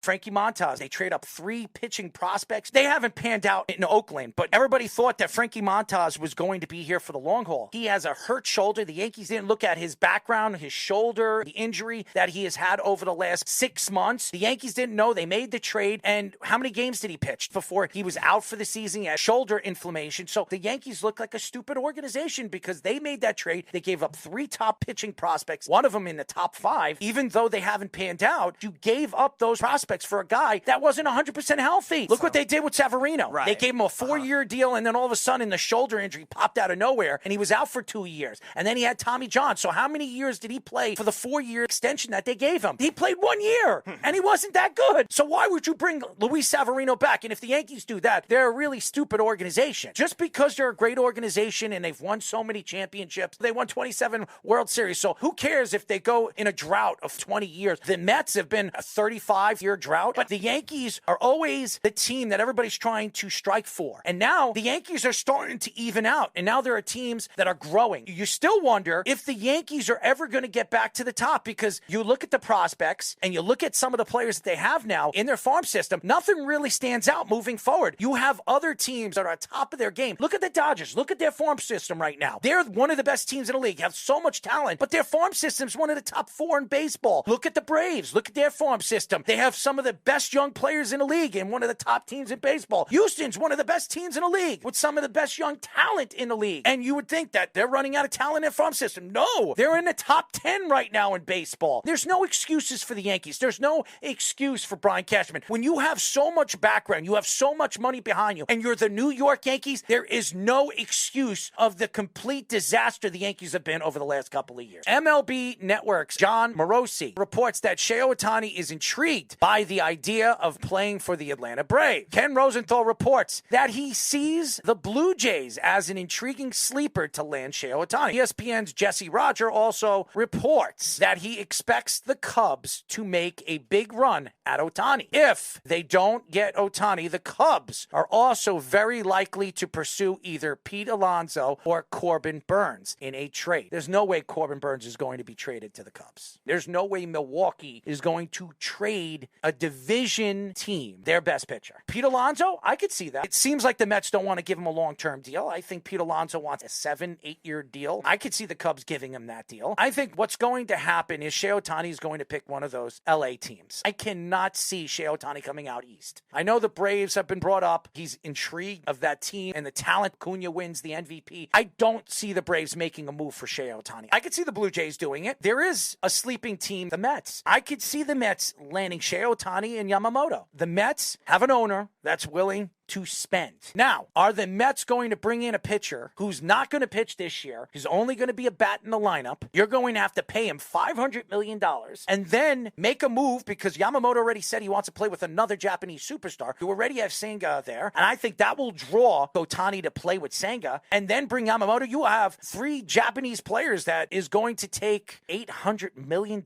Frankie Montas, they trade up 3 pitching prospects. They haven't panned out in Oakland, but everybody thought that Frankie Montas was going to be here for the long haul. He has a hurt shoulder. The Yankees didn't look at his background, his shoulder, the injury that he has had over the last 6 months. The Yankees didn't know. They made the trade, and how many games did he pitch before he was out for the season? He had shoulder inflammation. So the Yankees look like a stupid organization because they made that trade. They gave up 3 top pitching prospects, one of them in the top 5. Even though they haven't panned out, you gave up those prospects for a guy that wasn't 100% healthy. Look what they did with Severino. Right. They gave him a 4-year deal, and then all of a sudden the shoulder injury popped out of nowhere, and he was out for 2 years. And then he had Tommy John. So how many years did he play for the 4-year extension that they gave him? He played 1 year, and he wasn't that good. So why would you bring Luis Severino back? And if the Yankees do that, they're a really stupid organization. Just because they're a great organization and they've won so many championships, they won 27 World Series. So who cares if they go in a drought of 20 years? The Mets have been a 35-year drought, but the Yankees are always the team that everybody's trying to strike for. And now the Yankees are starting to even out, and now there are teams that are growing. You still wonder if the Yankees are ever going to get back to the top, because you look at the prospects and you look at some of the players that they have now in their farm system, nothing really stands out moving forward. You have other teams that are at top of their game. Look at the Dodgers. Look at their farm system right now. They're one of the best teams in the league, have so much talent, but their farm system's one of the top 4 in baseball. Look at the Braves. Look at their farm system. They have some of the best young players in the league and one of the top teams in baseball. Houston's one of the best teams in the league with some of the best young talent in the league. And you would think that they're running out of talent in their farm system. No, they're in the top 10 right now in baseball. There's no excuses for the Yankees. There's no excuse for Brian Cashman. When you have so much background, you have so much money behind you, and you're the New York Yankees, there is no excuse of the complete disaster the Yankees have been over the last couple of years. MLB Network's John Morosi reports that Shohei Ohtani is intrigued by the idea of playing for the Atlanta Braves. Ken Rosenthal reports that he sees the Blue Jays as an intriguing sleeper to land Shohei Ohtani. ESPN's Jesse Roger also reports that he expects the Cubs to make a big run at Ohtani. If they don't get Ohtani, the Cubs are also very likely to pursue either Pete Alonso or Corbin Burnes in a trade. There's no way Corbin Burnes is going to be traded to the Cubs. There's no way Milwaukee is going to trade a division team their best pitcher. Pete Alonso, I could see that. It seems like the Mets don't want to give him a long-term deal. I think Pete Alonso wants a 7-8-year deal. I could see the Cubs giving him that deal. I think what's going to happen is Shohei Ohtani is going to pick one of those LA teams. I cannot see Shohei Ohtani coming out east. I know the Braves have been brought up. He's intrigued of that team and the talent. Cunha wins the MVP. I don't see the Braves making a move for Shohei Ohtani. I could see the Blue Jays doing it. There is a sleeping team, the Mets. I could see the Mets landing Shohei Ohtani and Yamamoto. The Mets have an owner that's willing to spend. Now, are the Mets going to bring in a pitcher who's not going to pitch this year, who's only going to be a bat in the lineup? You're going to have to pay him $500 million and then make a move, because Yamamoto already said he wants to play with another Japanese superstar. You already have Senga there, and I think that will draw Ohtani to play with Senga, and then bring Yamamoto. You have 3 Japanese players that is going to take $800 million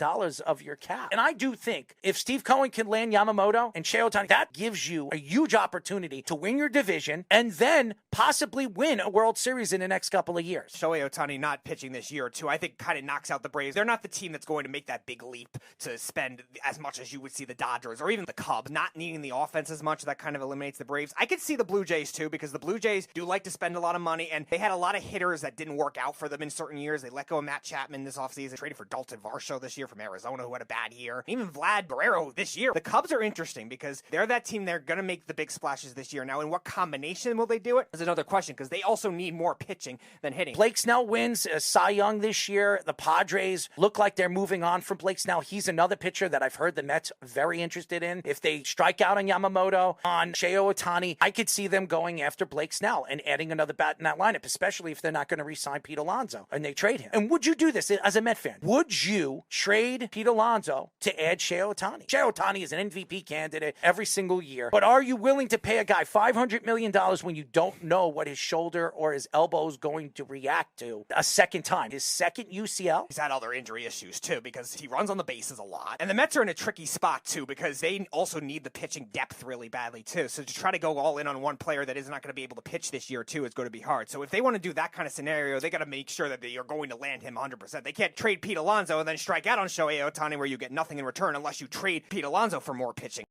of your cap. And I do think if Steve Cohen can land Yamamoto and Shohei Ohtani, that gives you a huge opportunity to win your division and then possibly win a World Series in the next couple of years. Shohei Ohtani not pitching this year, too, I think kind of knocks out the Braves. They're not the team that's going to make that big leap to spend as much as you would see the Dodgers or even the Cubs, not needing the offense as much. That kind of eliminates the Braves. I could see the Blue Jays, too, because the Blue Jays do like to spend a lot of money, and they had a lot of hitters that didn't work out for them in certain years. They let go of Matt Chapman this offseason, traded for Dalton Varsho this year from Arizona, who had a bad year. Even Vlad Barrero this year. The Cubs are interesting because they're that team. They're going to make the big splashes this year. Now, in what combination will they do it is another question, because they also need more pitching than hitting. Blake Snell wins Cy Young this year. The Padres look like they're moving on from Blake Snell. He's another pitcher that I've heard the Mets very interested in. If they strike out on Yamamoto, on Shohei Ohtani, I could see them going after Blake Snell and adding another bat in that lineup, especially if they're not going to re-sign Pete Alonso and they trade him. And would you do this as a Met fan? Would you trade Pete Alonso to add Shohei Ohtani? Shohei Ohtani is an MVP candidate every single year, but are you willing to pay a guy $500 million when you don't know what his shoulder or his elbow is going to react to a second time? His second UCL? He's had other injury issues, too, because he runs on the bases a lot. And the Mets are in a tricky spot, too, because they also need the pitching depth really badly, too. So to try to go all in on one player that is not going to be able to pitch this year, too, is going to be hard. So if they want to do that kind of scenario, they got to make sure that they are going to land him 100%. They can't trade Pete Alonso and then strike out on Shohei Ohtani where you get nothing in return unless you trade Pete Alonso for more pitching.